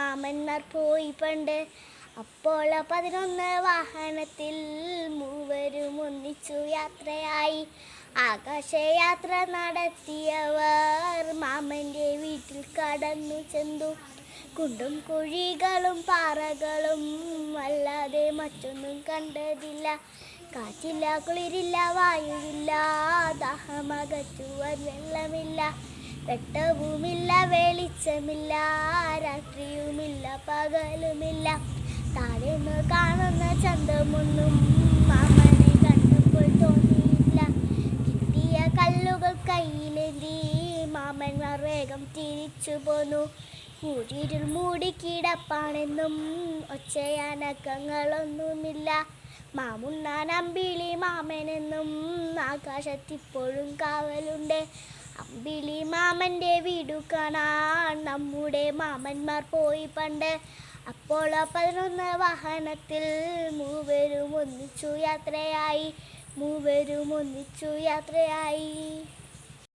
മാമന്മാർ പോയി പണ്ട്. അപ്പോൾ 11 വാഹനത്തിൽ മൂവരും ഒന്നിച്ചു യാത്രയായി. ആകാശയാത്ര നടത്തിയവർ മാമൻ്റെ വീട്ടിൽ കടന്നു ചെന്നു. കുണ്ടും കുഴികളും പാറകളും അല്ലാതെ മറ്റൊന്നും കണ്ടതില്ല. കാറ്റില്ല, കുളിരില്ല, വായുവില്ല, ദാഹമകറ്റുവാൻ വെള്ളമില്ല. വെട്ടവുമില്ല, വെളിച്ചമില്ല, രാത്രിയുമില്ല, പകലുമില്ല. താഴേന്ന് കാണുന്ന ചന്തമൊന്നും മാമനെ കണ്ടപ്പോൾ തോന്നിയില്ല. കിട്ടിയ കല്ലുകൾ കയ്യിലേന്തി മാമന്മാർ വേഗം തിരിച്ചു പോന്നു. കൂരിരുൾ മൂടിക്കിടപ്പാണെന്നും ഒച്ചയനക്കങ്ങളൊന്നുമില്ല. മാമുണ്ണാൻ അമ്പിളി മാമനെന്നും ആകാശത്തിപ്പോഴും കാവലുണ്ട്. അമ്പിളി മാമൻ്റെ വീടു കാണാൻ നമ്മുടെ മാമന്മാർ പോയി പണ്ട്. അപ്പോൾ 11 വാഹനത്തിൽ മൂവരും ഒന്നിച്ചു യാത്രയായി.